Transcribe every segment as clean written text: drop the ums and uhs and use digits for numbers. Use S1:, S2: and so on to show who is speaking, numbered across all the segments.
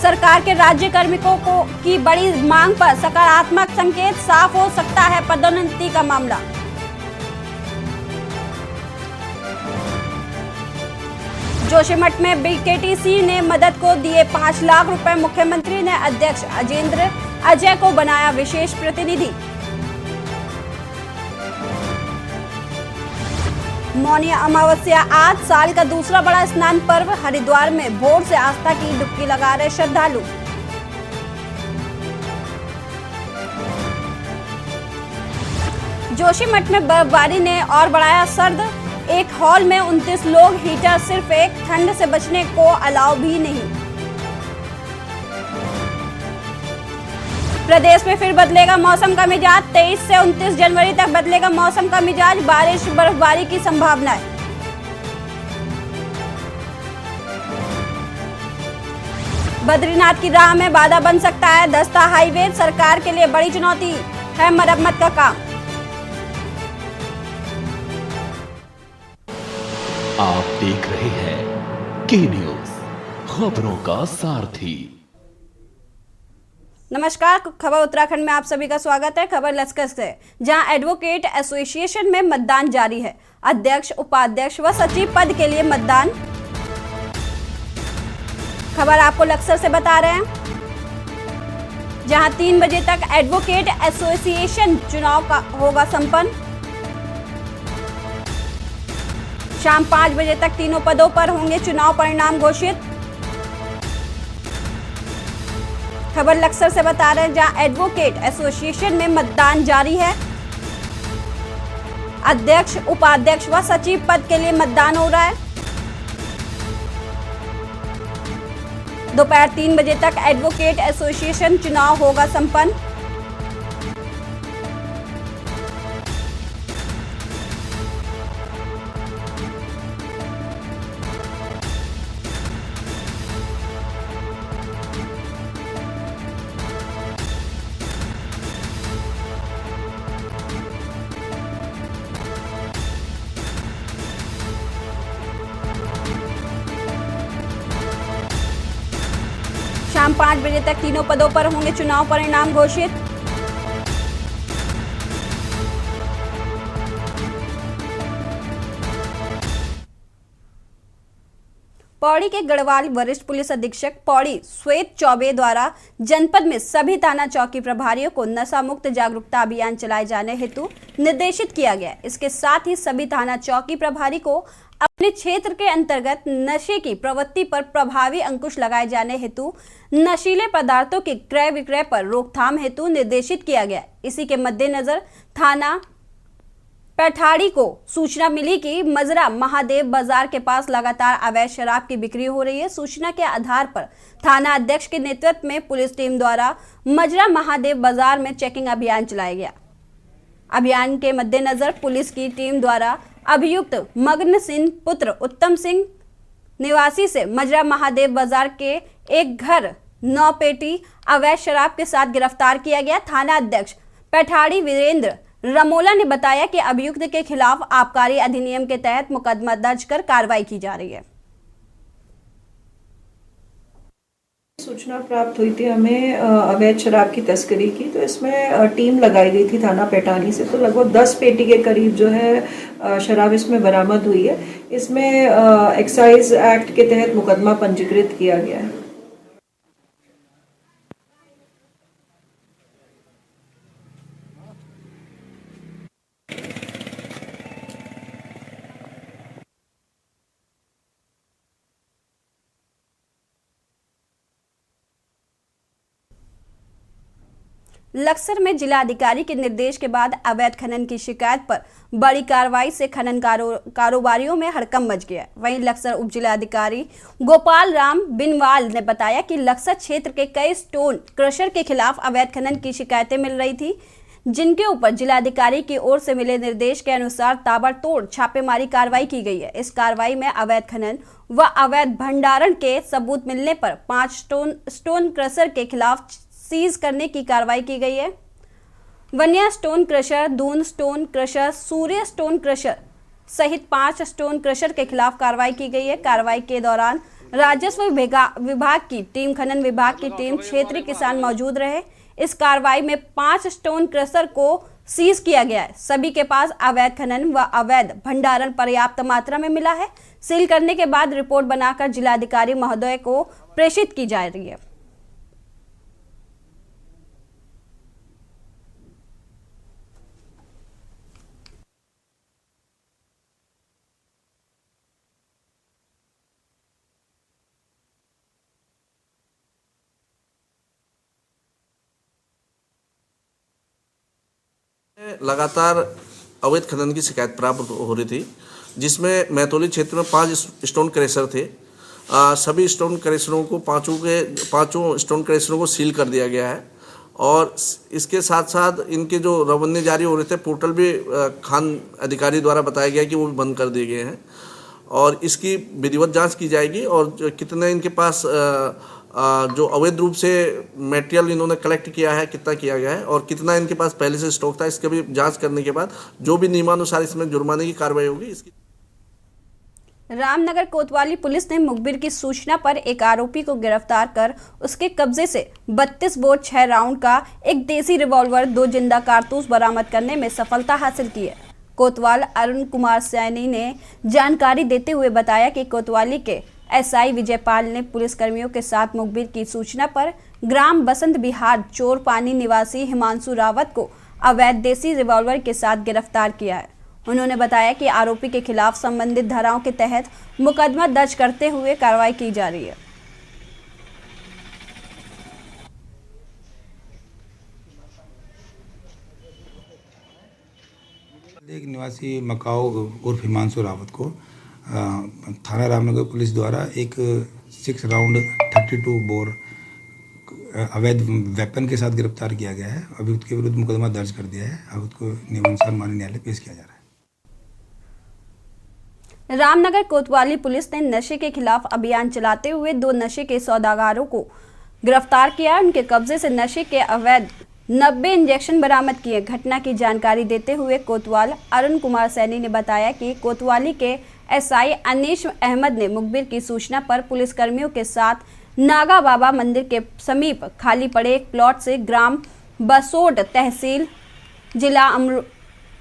S1: सरकार के राज्य कार्मिकों को की बड़ी मांग पर सकारात्मक संकेत, साफ हो सकता है पदोन्नति का मामला। जोशीमठ में बीकेटीसी ने मदद को दिए 5 लाख रुपए। मुख्यमंत्री ने अध्यक्ष अजेंद्र अजय को बनाया विशेष प्रतिनिधि। मौनी अमावस्या आज, साल का दूसरा बड़ा स्नान पर्व। हरिद्वार में भोर से आस्था की डुबकी लगा रहे श्रद्धालु। जोशीमठ में बर्फबारी ने और बढ़ाया सर्द। एक हॉल में 29 लोग, हीटर सिर्फ एक, ठंड से बचने को अलाउ भी नहीं। प्रदेश में फिर बदलेगा मौसम का मिजाज। 23 से 29 जनवरी तक बदलेगा मौसम का मिजाज। बारिश बर्फबारी की संभावना है। बद्रीनाथ की राह में बाधा बन सकता है दस्ता हाईवे। सरकार के लिए बड़ी चुनौती है मरम्मत का काम।
S2: आप देख रहे हैं के न्यूज, खबरों का सारथी।
S1: नमस्कार, खबर उत्तराखंड में आप सभी का स्वागत है। खबर लश्कर से, जहां एडवोकेट एसोसिएशन में मतदान जारी है। अध्यक्ष, उपाध्यक्ष व सचिव पद के लिए मतदान। खबर आपको लश्कर से बता रहे हैं, जहां 3 बजे तक एडवोकेट एसोसिएशन चुनाव का होगा संपन्न। शाम 5 बजे तक तीनों पदों पर होंगे चुनाव परिणाम घोषित। खबर लश्कर से बता रहे हैं, जहां एडवोकेट एसोसिएशन में मतदान जारी है। अध्यक्ष, उपाध्यक्ष व सचिव पद के लिए मतदान हो रहा है। दोपहर 3 बजे तक एडवोकेट एसोसिएशन चुनाव होगा संपन्न। शाम 5 बजे तक तीनों पदों पर होंगे चुनाव परिणाम घोषित। पौड़ी के गढ़वाल वरिष्ठ पुलिस अधीक्षक पौड़ी श्वेत चौबे द्वारा जनपद में सभी थाना चौकी प्रभारियों को नशा मुक्त जागरूकता अभियान चलाए जाने हेतु निर्देशित किया गया। इसके साथ ही सभी थाना चौकी प्रभारी को अपने क्षेत्र के अंतर्गत नशे की प्रवृत्ति पर प्रभावी अंकुश लगाए जाने हेतु नशीले पदार्थों के क्रय विक्रय पर रोकथाम हेतु निर्देशित किया गया। इसी के मद्देनजर थाना पैठाड़ी को सूचना मिली कि मजरा महादेव बाजार के पास लगातार अवैध शराब की बिक्री हो रही है। सूचना के आधार पर थाना अध्यक्ष के नेतृत्व में पुलिस टीम द्वारा मजरा महादेव बाजार में चेकिंग अभियान चलाया गया। अभियान के मद्देनजर पुलिस की टीम द्वारा अभियुक्त मग्न सिंह पुत्र उत्तम सिंह निवासी से मजरा महादेव बाजार के एक घर 9 पेटी अवैध शराब के साथ गिरफ्तार किया गया। थाना अध्यक्ष पैठाड़ी वीरेंद्र रमोला ने बताया कि अभियुक्त के खिलाफ आबकारी अधिनियम के तहत मुकदमा दर्ज कर कार्रवाई की जा रही है।
S3: सूचना प्राप्त हुई थी हमें अवैध शराब की तस्करी की, तो इसमें टीम लगाई गई थी थाना पैठानी से। तो लगभग 10 पेटी के करीब जो है शराब इसमें बरामद हुई है। इसमें एक्साइज एक्ट के तहत मुकदमा पंजीकृत किया गया है।
S1: लक्सर में जिलाधिकारी के निर्देश के बाद अवैध खनन की शिकायत पर बड़ी कार्रवाई से खनन कारोबारियों में हड़कंप मच गया। वहीं लक्सर उप जिलाधिकारी गोपाल राम बिनवाल ने बताया कि लक्सर क्षेत्र के कई स्टोन क्रशर के खिलाफ अवैध खनन की शिकायतें मिल रही थी, जिनके ऊपर जिलाधिकारी की ओर से मिले निर्देश के अनुसार ताबड़तोड़ छापेमारी कार्रवाई की गई है। इस कार्रवाई में अवैध खनन व अवैध भंडारण के सबूत मिलने पर 5 स्टोन क्रशर के खिलाफ सीज करने की कार्रवाई की गई है। Vanya stone crusher, Doon stone crusher, Surya stone crusher सहित 5 स्टोन क्रशर के खिलाफ कार्रवाई की गई है। कार्रवाई के दौरान राजस्व विभाग की टीम, खनन विभाग की टीम, क्षेत्रीय किसान मौजूद रहे। इस कार्रवाई में 5 स्टोन क्रशर को सीज किया गया है। सभी के पास अवैध खनन व अवैध भंडारण पर्याप्त मात्रा में मिला है। सील करने के बाद रिपोर्ट बनाकर जिलाधिकारी महोदय को प्रेषित की जा रही है।
S4: लगातार अवैध खनन की शिकायत प्राप्त हो रही थी, जिसमें मैथौली क्षेत्र में 5 स्टोन क्रशर थे। सभी स्टोन क्रशरों को पाँचों स्टोन क्रशरों को सील कर दिया गया है और इसके साथ साथ इनके जो रवन्य जारी हो रहे थे, पोर्टल भी खान अधिकारी द्वारा बताया गया कि वो भी बंद कर दिए गए हैं और इसकी विधिवत जांच की जाएगी और कितने इनके पास जो अवैध रूप से मटेरियल इन्होंने कलेक्ट किया है, कितना किया गया है और कितना इनके पास पहले से स्टॉक था, इसके भी जांच करने के बाद जो भी नियमानुसार इसमें जुर्माने की कार्रवाई होगी। इसकी
S1: रामनगर कोतवाली पुलिस ने मुखबिर की सूचना पर एक आरोपी को गिरफ्तार कर उसके कब्जे से 32 बोर 6 राउंड का एक देसी रिवॉल्वर, 2 जिंदा कारतूस बरामद करने में सफलता हासिल की है। कोतवाल अरुण कुमार सैनी ने जानकारी देते हुए बताया कि कोतवाली के एसआई विजयपाल ने पुलिसकर्मियों के साथ मुखबिर की सूचना पर ग्राम बसंत विहार चोरपानी निवासी हिमांशु रावत को अवैध देसी रिवॉल्वर के साथ गिरफ्तार किया है। उन्होंने बताया कि आरोपी के खिलाफ संबंधित धाराओं के तहत मुकदमा दर्ज करते हुए कार्रवाई की जा रही है।
S5: एक निवासी मकाओ उर्फ हिमांशु रावत को थाना रामनगर पुलिस द्वारा एक 6 राउंड 32 बोर अवैध वेपन के साथ गिरफ्तार किया गया है। अभी उसके विरुद्ध मुकदमा दर्ज कर दिया है। अब उसको नियमानुसार माननीय न्यायालय पेश किया जा रहा है।
S1: रामनगर कोतवाली पुलिस ने नशे के खिलाफ अभियान चलाते हुए 2 नशे के सौदागरों को गिरफ्तार किया। उनके कब्जे से नशे के अवैध 90 इंजेक्शन बरामद किए। घटना की जानकारी देते हुए कोतवाल अरुण कुमार सैनी ने बताया कि कोतवाली के एसआई अनीश अहमद ने मुखबिर की सूचना पर पुलिसकर्मियों के साथ नागा बाबा मंदिर के समीप खाली पड़े एक प्लॉट से ग्राम बसोड तहसील जिला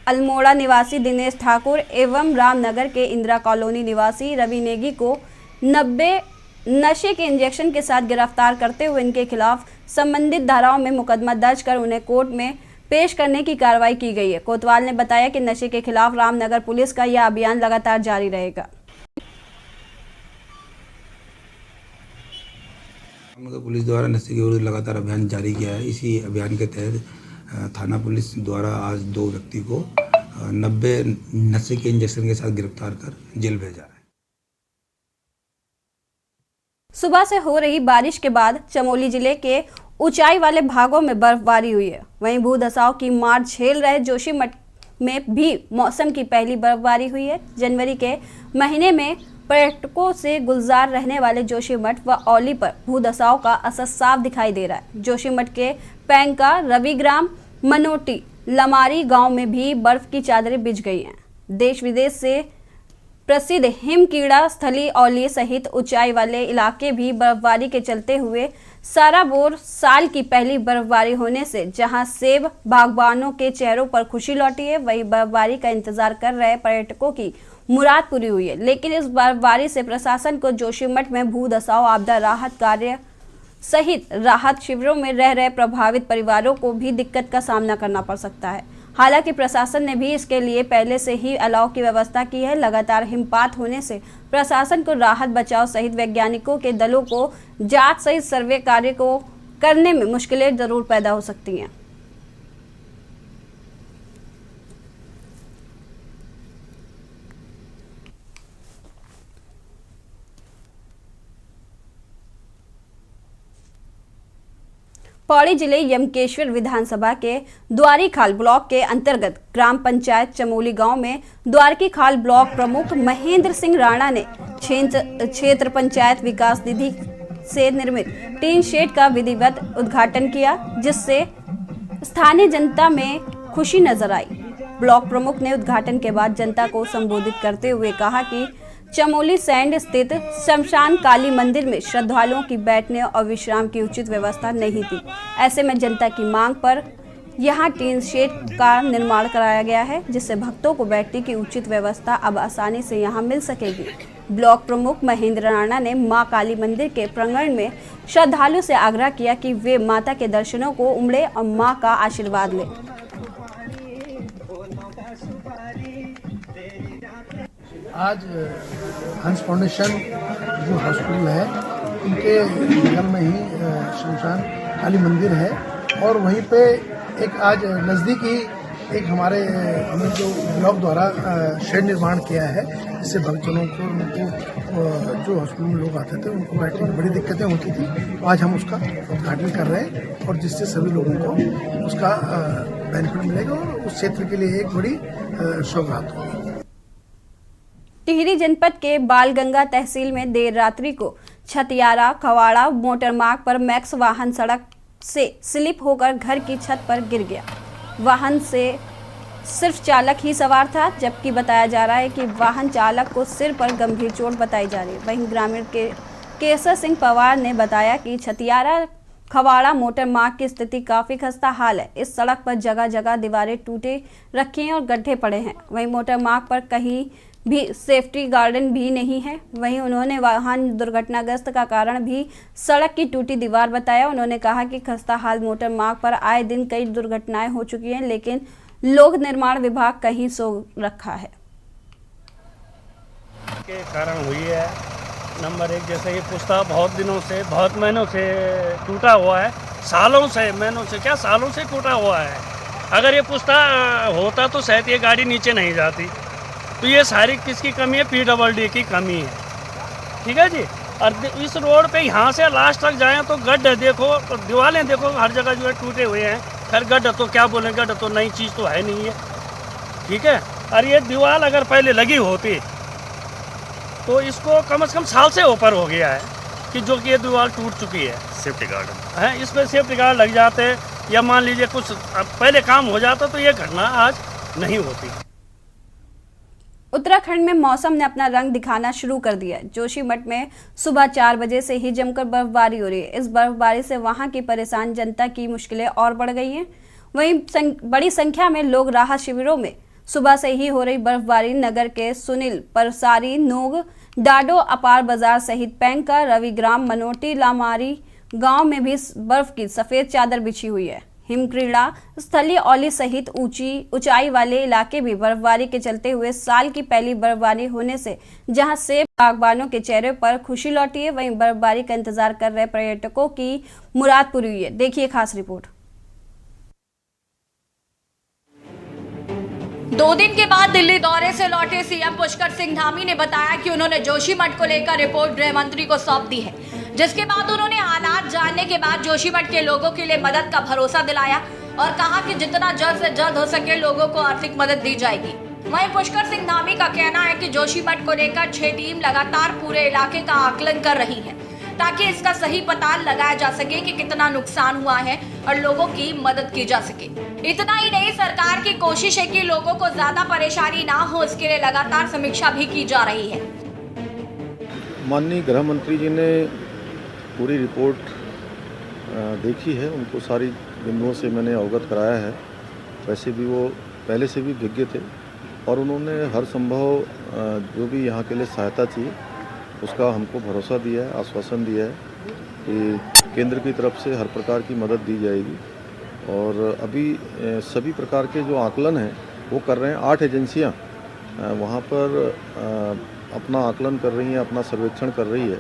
S1: अल्मोड़ा निवासी दिनेश ठाकुर एवं रामनगर के इंदिरा कॉलोनी निवासी रवि नेगी को 90 नशे के इंजेक्शन के साथ गिरफ्तार करते हुए इनके खिलाफ संबंधित धाराओं में मुकदमा दर्ज कर उन्हें कोर्ट में पेश करने की कार्रवाई की गई है। कोतवाल ने बताया कि नशे के खिलाफ रामनगर पुलिस का यह अभियान लगातार जारी रहेगा।
S5: रामनगर पुलिस द्वारा नशे के विरुद्ध लगातार अभियान जारी किया है। इसी अभियान के तहत थाना पुलिस द्वारा आज 2 व्यक्ति को 90 नशे के इंजेक्शन के साथ गिरफ्तार कर जेल भेजा है।
S1: सुबह से हो रही बारिश के बाद चमोली जिले के ऊंचाई वाले भागों में बर्फबारी हुई है। वहीं भूदसाव की मार झेल रहे जोशीमठ में भी मौसम की पहली बर्फबारी हुई है। जनवरी के महीने में पर्यटकों से गुलजार रहने वाले जोशीमठ व औली पर भूदसाव का असर साफ दिखाई दे रहा है। जोशीमठ के पैंका, रविग्राम, मनोटी, लमारी गांव में भी बर्फ की चादरें बिछ गई हैं। देश विदेश से प्रसिद्ध हिमकीड़ा स्थली औली सहित ऊंचाई वाले इलाके भी बर्फबारी के चलते हुए साराबोर साल की पहली बर्फबारी होने से जहां सेब बागबानों के चेहरों पर खुशी लौटी है, वहीं बर्फबारी का इंतजार कर रहे पर्यटकों की मुराद पूरी हुई है। लेकिन इस बर्फबारी से प्रशासन को जोशीमठ में भूदसाव आपदा राहत कार्य सहित राहत शिविरों में रह रहे प्रभावित परिवारों को भी दिक्कत का सामना करना पड़ सकता है। हालांकि प्रशासन ने भी इसके लिए पहले से ही अलाव की व्यवस्था की है। लगातार हिमपात होने से प्रशासन को राहत बचाव सहित वैज्ञानिकों के दलों को जांच सहित सर्वे कार्य को करने में मुश्किलें जरूर पैदा हो सकती हैं। पौड़ी जिले यमकेश्वर विधानसभा के द्वारीखाल ब्लॉक के अंतर्गत ग्राम पंचायत चमोली गांव में द्वारकीखाल ब्लॉक प्रमुख महेंद्र सिंह राणा ने क्षेत्र पंचायत विकास निधि से निर्मित टीन शेड का विधिवत उद्घाटन किया, जिससे स्थानीय जनता में खुशी नजर आई। ब्लॉक प्रमुख ने उद्घाटन के बाद जनता को संबोधित करते हुए कहा कि चमोली सैंड स्थित शमशान काली मंदिर में श्रद्धालुओं की बैठने और विश्राम की उचित व्यवस्था नहीं थी। ऐसे में जनता की मांग पर यहां टीन शेड का निर्माण कराया गया है, जिससे भक्तों को बैठने की उचित व्यवस्था अब आसानी से यहां मिल सकेगी। ब्लॉक प्रमुख महेंद्र राणा ने मां काली मंदिर के प्रांगण में श्रद्धालु से आग्रह किया कि वे माता के दर्शनों को उमड़े और मां का आशीर्वाद लें।
S6: आज हंस फाउंडेशन जो हॉस्पिटल है उनके बगल में ही शमशान काली मंदिर है और वहीं पे एक आज नज़दीक ही एक हमने जो ब्लॉक द्वारा शेड निर्माण किया है, जिससे भक्तजनों को उनको जो हॉस्पिटल में लोग आते थे उनको बैठने में बड़ी दिक्कतें होती थी। तो आज हम उसका उद्घाटन कर रहे हैं और जिससे सभी लोगों को उसका बेनिफिट मिलेगा और उस क्षेत्र के लिए एक बड़ी सौगात होगी।
S1: टिहरी जनपद के बालगंगा तहसील में देर रात्रि को छतियारा खवाड़ा मोटर मार्ग पर मैक्स वाहन सड़क से स्लिप होकर घर की छत पर गिर गया। वाहन से सिर्फ चालक ही सवार था, जबकि बताया जा रहा है कि वाहन चालक को सिर पर गंभीर चोट बताई जा रही है। वहीं ग्रामीण के केसर सिंह पवार ने बताया कि छतियारा खवाड़ा मोटर मार्ग की स्थिति काफी खस्ता हाल है। इस सड़क पर जगह जगह दीवारें टूटे रखी हैं और गड्ढे पड़े हैं। वहीं मोटर मार्ग पर कहीं भी सेफ्टी गार्डन भी नहीं है। वहीं उन्होंने वाहन दुर्घटनाग्रस्त का कारण भी सड़क की टूटी दीवार बताया। उन्होंने कहा कि खस्ता हाल मोटर मार्ग पर आए दिन कई दुर्घटनाएं हो चुकी हैं, लेकिन लोक निर्माण विभाग कहीं सो रखा है।
S7: के कारण हुई है। नंबर एक, जैसे ये पुस्ता बहुत दिनों से, बहुत महीनों से टूटा हुआ है, सालों से, महीनों से क्या, सालों से टूटा हुआ है। अगर ये पुस्ता होता तो शायद ये गाड़ी नीचे नहीं जाती। तो ये सारी किसकी कमी है? PWD की कमी है। ठीक है जी। और इस रोड पे यहाँ से लास्ट तक जाएं तो गड्ढे देखो, दीवारें देखो, हर जगह जो है टूटे हुए हैं। खैर गड्ढा तो क्या बोलें, गड्ढा तो नई चीज़ तो है नहीं है। ठीक है। और ये दीवार अगर पहले लगी होती तो इसको कम से कम साल से ऊपर हो गया है कि जो कि ये दीवार टूट चुकी है। सेफ्टी गार्ड है, इसमें सेफ्टी गार्ड लग जाते या मान लीजिए कुछ पहले काम हो जाता तो ये घटना आज नहीं होती।
S1: उत्तराखंड में मौसम ने अपना रंग दिखाना शुरू कर दिया है। जोशीमठ में सुबह 4 बजे से ही जमकर बर्फबारी हो रही है। इस बर्फबारी से वहां की परेशान जनता की मुश्किलें और बढ़ गई हैं। वहीं बड़ी संख्या में लोग राहत शिविरों में सुबह से ही हो रही बर्फबारी नगर के सुनील परसारी नोग डाडो अपार बाजार सहित पैंका रविग्राम मनोटी लामारी गांव में भी बर्फ की सफेद चादर बिछी हुई है। हिमक्रीड़ा स्थलीय औली सहित ऊंचाई वाले इलाके भी बर्फबारी के चलते हुए साल की पहली बर्फबारी होने से जहां सेब बागबानों के चेहरे पर खुशी लौटी है, वहीं बर्फबारी का इंतजार कर रहे पर्यटकों की मुराद पूरी हुई है। देखिए खास रिपोर्ट।
S8: 2 दिन के बाद दिल्ली दौरे से लौटे सीएम पुष्कर सिंह धामी ने बताया कि उन्होंने जोशीमठ को लेकर रिपोर्ट गृह मंत्री को सौंप दी है, जिसके बाद उन्होंने हालात जानने के बाद जोशीमठ के लोगों के लिए मदद का भरोसा दिलाया और कहा कि जितना जल्द से जल्द हो सके लोगों को आर्थिक मदद दी जाएगी। वहीं पुष्कर सिंह धामी का कहना है कि जोशीमठ को लेकर 6 टीम लगातार पूरे इलाके का आकलन कर रही है ताकि इसका सही पता लगाया जा सके कि कितना नुकसान हुआ है और लोगों की मदद की जा सके। इतना ही नहीं, सरकार की कोशिश है कि लोगों को ज्यादा परेशानी ना हो, इसके लिए लगातार समीक्षा भी की जा रही है।
S9: माननीय गृह मंत्री जी ने पूरी रिपोर्ट देखी है, उनको सारी बिंदुओं से मैंने अवगत कराया है। वैसे भी वो पहले से भी विज्ञ थे और उन्होंने हर संभव जो भी यहाँ के लिए सहायता चाहिए उसका हमको भरोसा दिया है, आश्वासन दिया है कि केंद्र की तरफ से हर प्रकार की मदद दी जाएगी। और अभी सभी प्रकार के जो आकलन हैं वो कर रहे हैं। 8 एजेंसियाँ वहाँ पर अपना आकलन कर रही हैं, अपना सर्वेक्षण कर रही है,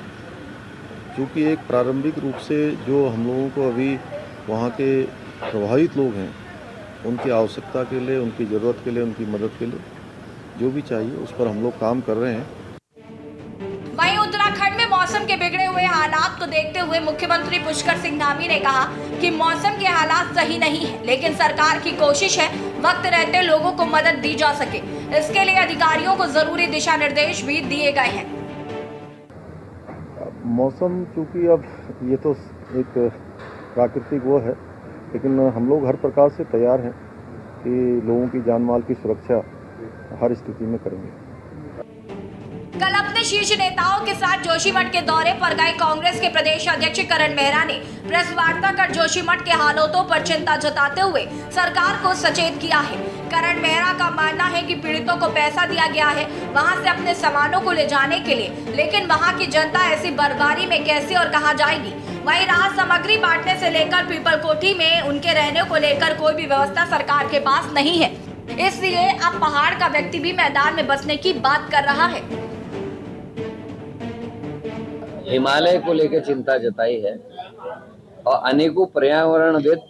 S9: क्योंकि एक प्रारंभिक रूप से जो हम लोगों को अभी वहाँ के प्रभावित लोग हैं उनकी आवश्यकता के लिए, उनकी ज़रूरत के लिए, उनकी मदद के लिए जो भी चाहिए उस पर हम लोग काम कर रहे हैं।
S8: वहीं उत्तराखंड में मौसम के बिगड़े हुए हालात को देखते हुए मुख्यमंत्री पुष्कर सिंह धामी ने कहा कि मौसम के हालात सही नहीं है, लेकिन सरकार की कोशिश है वक्त रहते लोगों को मदद दी जा सके। इसके लिए अधिकारियों को जरूरी दिशा निर्देश भी दिए गए हैं।
S9: मौसम चूँकि अब ये तो एक प्राकृतिक वो है, लेकिन हम लोग हर प्रकार से तैयार हैं कि लोगों की जान माल की सुरक्षा हर स्थिति में करेंगे।
S8: कल अपने शीर्ष नेताओं के साथ जोशीमठ के दौरे पर गए कांग्रेस के प्रदेश अध्यक्ष करण मेहरा ने प्रेस वार्ता कर जोशीमठ के हालातों पर चिंता जताते हुए सरकार को सचेत किया है। करण मेहरा का मानना है कि पीड़ितों को पैसा दिया गया है वहां से अपने सामानों को ले जाने के लिए, लेकिन वहां की जनता ऐसी बर्बादी में कैसे और कहां जाएगी। वहीं राहत सामग्री बांटने से लेकर पीपल कोठी में उनके रहने को लेकर कोई भी व्यवस्था सरकार के पास नहीं है, इसलिए अब पहाड़ का व्यक्ति भी मैदान में बसने की बात कर रहा है।
S10: हिमालय को लेकर चिंता जताई है और अनेकों पर्यावरणविद,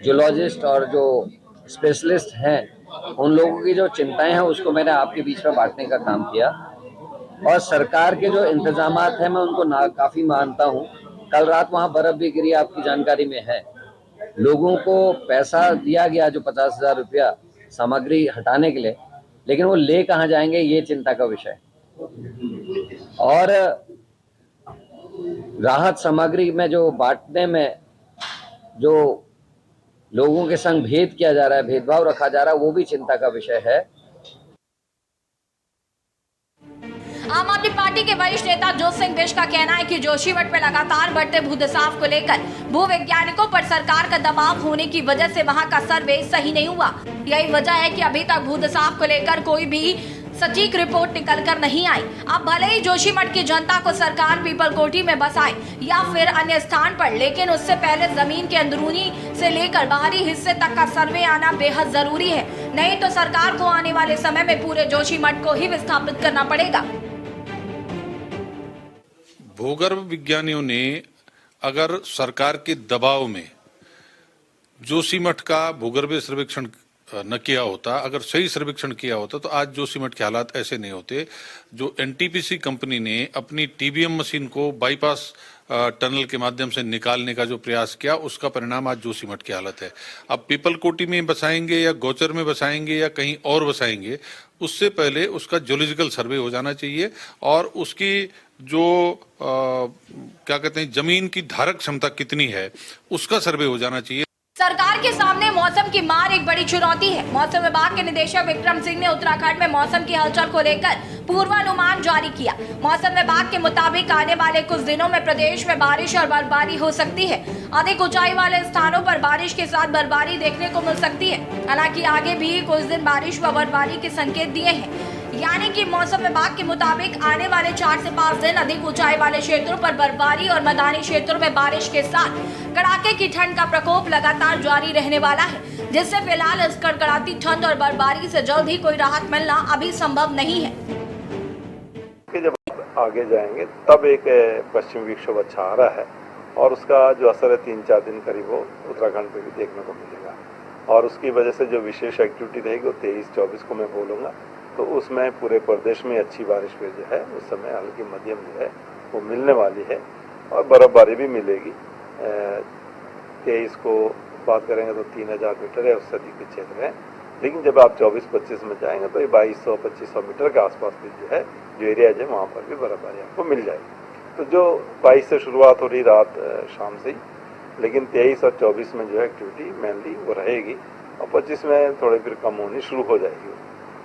S10: जूलॉजिस्ट और जो स्पेशलिस्ट हैं उन लोगों की जो चिंताएं हैं उसको मैंने आपके बीच में बांटने का काम किया। और सरकार के जो इंतजामात हैं मैं उनको काफ़ी मानता हूं। कल रात वहां बर्फ भी गिरी, आपकी जानकारी में है। लोगों को पैसा दिया गया जो 50,000 रुपया सामग्री हटाने के लिए, लेकिन वो ले कहाँ जाएंगे ये चिंता का विषय। और राहत सामग्री में जो बांटने में जो लोगों के संग भेद किया जा रहा है, भेदभाव रखा जा रहा है, वो भी चिंता का विषय है।
S8: आम आदमी पार्टी के वरिष्ठ नेता जोत सिंह बिष्ट का कहना है कि जोशीमठ में लगातार बढ़ते भूदसाव को लेकर भूवैज्ञानिकों पर सरकार का दबाव होने की वजह से वहां का सर्वे सही नहीं हुआ। यही वजह है कि अभी तक भूदसाव को लेकर कोई भी सटीक रिपोर्ट निकल कर नहीं आई। अब भले ही जोशीमठ की जनता को सरकार पीपल कोठी में बसाए या फिर अन्य स्थान पर, लेकिन उससे पहले जमीन के अंदरूनी से लेकर बाहरी हिस्से तक का सर्वे आना बेहद जरूरी है, नहीं तो सरकार को आने वाले समय में पूरे जोशीमठ को ही विस्थापित करना पड़ेगा।
S11: भूगर्भ विज्ञानियों ने अगर सरकार के दबाव में जोशीमठ का भूगर्भीय सर्वेक्षण न किया होता, अगर सही सर्वेक्षण किया होता तो आज जोशीमठ के हालात ऐसे नहीं होते। जो एनटीपीसी कंपनी ने अपनी टीबीएम मशीन को बाईपास टनल के माध्यम से निकालने का जो प्रयास किया, उसका परिणाम आज जोशीमठ की हालत है। अब पीपल कोठी में बसाएंगे या गोचर में बसाएंगे या कहीं और बसाएंगे, उससे पहले उसका ज्योलॉजिकल सर्वे हो जाना चाहिए और उसकी जो क्या कहते हैं जमीन की धारक क्षमता कितनी है उसका सर्वे हो जाना चाहिए।
S8: सरकार के सामने मौसम की मार एक बड़ी चुनौती है। मौसम विभाग के निदेशक विक्रम सिंह ने उत्तराखंड में मौसम की हलचल को लेकर पूर्वानुमान जारी किया। मौसम विभाग के मुताबिक आने वाले कुछ दिनों में प्रदेश में बारिश और बर्फबारी हो सकती है। अधिक ऊंचाई वाले स्थानों पर बारिश के साथ बर्फबारी देखने को मिल सकती है। हालांकि आगे भी कुछ दिन बारिश व बर्फबारी के संकेत दिए हैं, यानी कि मौसम विभाग के मुताबिक आने वाले 4 से 5 दिन अधिक ऊंचाई वाले क्षेत्रों पर बर्फबारी और मैदानी क्षेत्रों में बारिश के साथ कड़ाके की ठंड का प्रकोप लगातार जारी रहने वाला है, जिससे फिलहाल इस कड़कड़ाती ठंड और बर्फबारी से जल्द ही कोई राहत मिलना अभी संभव नहीं है।
S9: जब आगे जाएंगे तब एक पश्चिमी विक्षोभ अच्छा आ रहा है और उसका जो असर है 3-4 दिन करीब वो उत्तराखंड पे भी देखने को मिलेगा और उसकी वजह से जो विशेष एक्टिविटी रहेगी वो 23-24 को मैं बोलूँगा, तो उसमें पूरे प्रदेश में अच्छी बारिश फिर जो है उस समय हल्की मध्यम जो है वो मिलने वाली है और बर्फबारी भी मिलेगी। 23 को बात करेंगे तो 3000 मीटर है, उससे अधिक क्षेत्र है, लेकिन जब आप 24-25 में जाएंगे तो ये 2200-2500 मीटर के आसपास भी जो है जो एरियाज है वहाँ पर भी बर्फबारी आपको मिल जाएगी। तो जो 22 से शुरुआत हो रही रात शाम से ही, लेकिन 23 और 24 में जो है एक्टिविटी मेनली वो रहेगी और 25 में थोड़ी फिर कम होनी शुरू हो जाएगी।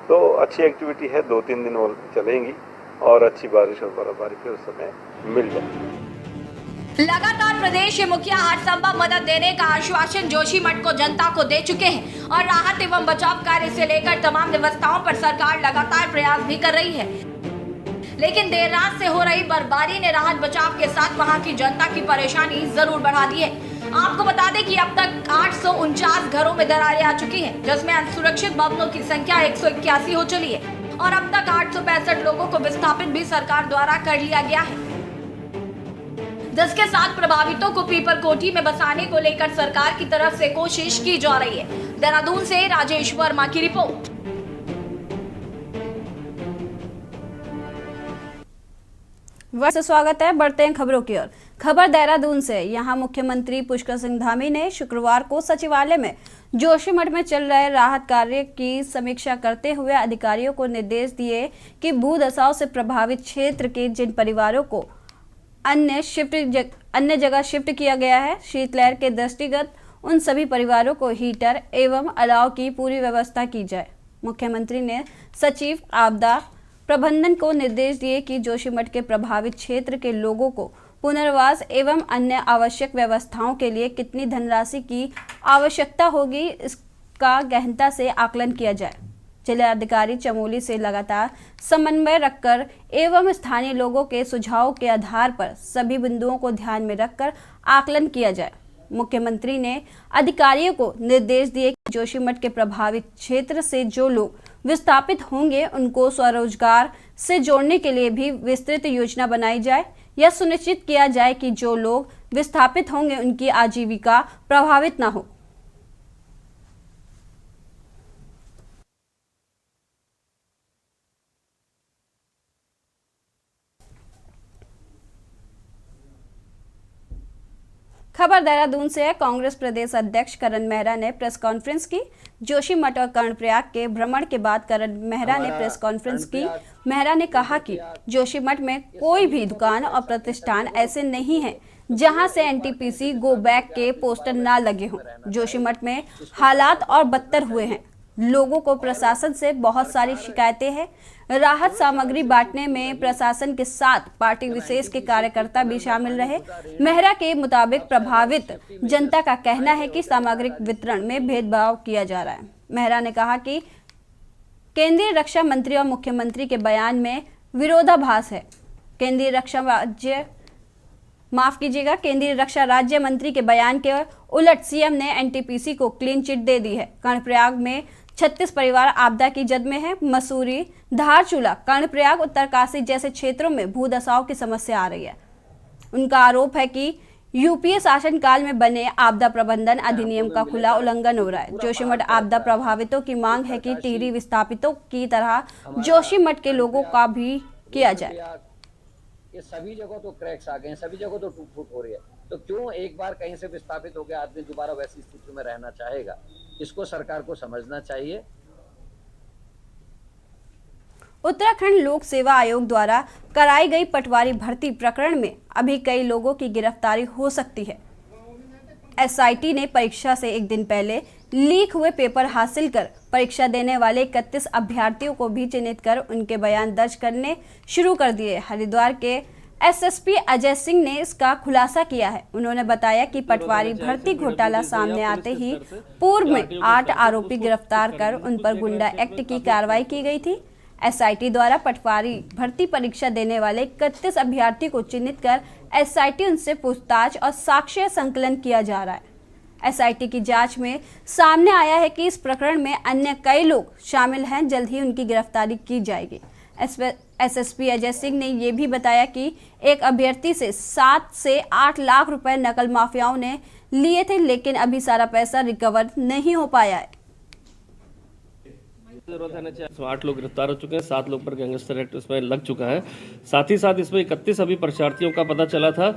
S9: तो अच्छी एक्टिविटी है, 2-3 दिन वो चलेंगी और अच्छी बारिश और बर्फबारी फिर उस समय मिल जाएगी।
S8: लगातार प्रदेश के मुखिया हर संभव मदद देने का आश्वासन जोशीमठ को जनता को दे चुके हैं और राहत एवं बचाव कार्य से लेकर तमाम व्यवस्थाओं पर सरकार लगातार प्रयास भी कर रही है, लेकिन देर रात से हो रही बर्फबारी ने राहत बचाव के साथ वहां की जनता की परेशानी जरूर बढ़ा दी है। आपको बता दें कि अब तक 849 घरों में दरारें आ चुकी हैं, जिसमें असुरक्षित भवनों की संख्या 181 हो चली है और अब तक 865 लोगों को विस्थापित भी सरकार द्वारा कर लिया गया है, जिसके साथ प्रभावितों को पीपल कोठी में बसाने को लेकर सरकार की तरफ से कोशिश की जा रही है। देहरादून से राजेश वर्मा की रिपोर्ट।
S1: स्वागत है, बढ़ते हैं खबरों की ओर। खबर देहरादून से। यहां मुख्यमंत्री पुष्कर सिंह धामी ने शुक्रवार को सचिवालय में जोशीमठ में चल रहे राहत कार्य की समीक्षा करते हुए अधिकारियों को निर्देश दिए कि भूदसाव से प्रभावित क्षेत्र के जिन परिवारों को अन्य जगह शिफ्ट किया गया है, शीतलहर के दृष्टिगत उन सभी परिवारों को हीटर एवं अलाव की पूरी व्यवस्था की जाए। मुख्यमंत्री ने सचिव आपदा प्रबंधन को निर्देश दिए कि जोशीमठ के प्रभावित क्षेत्र के लोगों को पुनर्वास एवं अन्य आवश्यक व्यवस्थाओं के लिए कितनी धनराशि की आवश्यकता होगी, इसका गहनता से आकलन किया जाए। जिलाधिकारी चमोली से लगातार समन्वय रखकर एवं स्थानीय लोगों के सुझावों के आधार पर सभी बिंदुओं को ध्यान में रखकर आकलन किया जाए। मुख्यमंत्री ने अधिकारियों को निर्देश दिए कि जोशीमठ के प्रभावित क्षेत्र से जो लोग विस्थापित होंगे उनको स्वरोजगार से जोड़ने के लिए भी विस्तृत योजना बनाई जाए। यह सुनिश्चित किया जाए कि जो लोग विस्थापित होंगे उनकी आजीविका प्रभावित न हो। खबर देहरादून से है। कांग्रेस प्रदेश अध्यक्ष करण मेहरा ने प्रेस कॉन्फ्रेंस की। जोशीमठ और कर्णप्रयाग के भ्रमण के बाद करण मेहरा ने प्रेस कॉन्फ्रेंस की। मेहरा ने कहा कि जोशीमठ में कोई भी दुकान और प्रतिष्ठान ऐसे नहीं है जहां से एनटीपीसी गो बैक के पोस्टर ना लगे हों। जोशीमठ में हालात और बदतर हुए हैं। लोगों को प्रशासन से बहुत सारी शिकायतें हैं। राहत सामग्री बांटने में प्रशासन के साथ पार्टी विशेष के कार्यकर्ता भी शामिल रहे। मेहरा के मुताबिक प्रभावित जनता का कहना है कि सामग्री वितरण में भेदभाव किया जा रहा है। मेहरा ने कहा कि केंद्रीय रक्षा मंत्री और मुख्यमंत्री के बयान में विरोधाभास है। केंद्रीय रक्षा राज्य मंत्री के बयान के उलट सीएम ने एनटीपीसी को क्लीन चिट दे दी है। कर्णप्रयाग में 36 परिवार आपदा की जद में है। मसूरी, धारचूला, कर्णप्रयाग, उत्तरकाशी जैसे क्षेत्रों में भूदशाओं की समस्या आ रही है। उनका आरोप है कि यूपीए शासनकाल में बने आपदा प्रबंधन अधिनियम का खुला उल्लंघन हो रहा है। जोशीमठ आपदा प्रभावितों की मांग है कि टिहरी विस्थापितों की तरह जोशीमठ के लोगों का भी किया जाए।
S10: ये सभी जगह तो क्रैक्स आ गए हैं, सभी जगह तो टूट फूट हो रही है, तो क्यों एक बार कहीं से विस्थापित हो गया आदमी दोबारा वैसी स्थिति में रहना चाहेगा? इसको सरकार को समझना चाहिए।
S1: उत्तराखंड लोक सेवा आयोग द्वारा कराई गई पटवारी भर्ती प्रकरण में अभी कई लोगों की गिरफ्तारी हो सकती है। एसआईटी ने परीक्षा से एक दिन पहले लीक हुए पेपर हासिल कर परीक्षा देने वाले 31 अभ्यर्थियों को भी चिन्हित कर उनके बयान दर्ज करने शुरू कर दिए। हरिद्वार के एसएसपी अजय सिंह ने इसका खुलासा किया है। उन्होंने बताया कि पटवारी भर्ती घोटाला सामने आते ही पूर्व में 8 आरोपी गिरफ्तार कर उन पर गुंडा एक्ट की कार्रवाई की गई थी। एसआईटी द्वारा पटवारी भर्ती परीक्षा देने वाले 31 अभ्यर्थी को चिन्हित कर एसआईटी उनसे पूछताछ और साक्ष्य संकलन किया जा रहा है। एसआईटी की जांच में सामने आया है कि इस प्रकरण में अन्य कई लोग शामिल हैं। जल्द ही उनकी गिरफ्तारी की जाएगी। एसएसपी अजय सिंह ने यह भी बताया कि एक अभ्यर्थी से 7 से 8 लाख रुपए नकल माफियाओं ने लिए थे, लेकिन अभी सारा पैसा रिकवर नहीं हो पाया है।
S12: जरूरत है 8 लोग गिरफ्तार हो चुके हैं, 7 लोग पर गैंगस्टर एक्ट इसमें लग चुका है। साथ ही साथ इसमें 31 अभी परीक्षार्थियों का पता चला था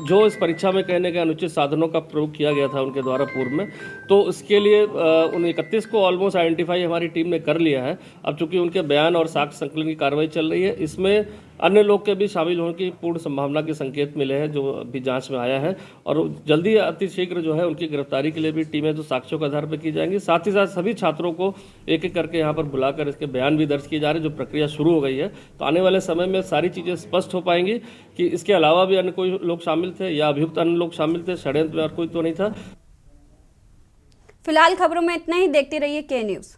S12: जो इस परीक्षा में कहने के अनुचित साधनों का प्रयोग किया गया था उनके द्वारा पूर्व में, तो इसके लिए उन 31 को ऑलमोस्ट आइडेंटिफाई हमारी टीम ने कर लिया है। अब चूंकि उनके बयान और साक्ष्य संकलन की कार्रवाई चल रही है, इसमें अन्य लोग के भी शामिल होने की पूर्ण संभावना के संकेत मिले हैं जो अभी जांच में आया है, और जल्दी अतिशीघ्र जो है उनकी गिरफ्तारी के लिए भी टीमें जो साक्ष्यों के आधार पर की जाएंगी। साथ ही साथ सभी छात्रों को एक एक करके यहाँ पर बुलाकर इसके बयान भी दर्ज किए जा रहे हैं। जो प्रक्रिया शुरू हो गई है, तो आने वाले समय में सारी चीज़ें स्पष्ट हो पाएंगी कि इसके अलावा भी अन्य कोई लोग शामिल थे या अभियुक्त अन्य लोग शामिल थे, षड्यंत्र में और कोई तो नहीं था।
S1: फिलहाल खबरों में इतना ही। देखते रहिए के न्यूज़।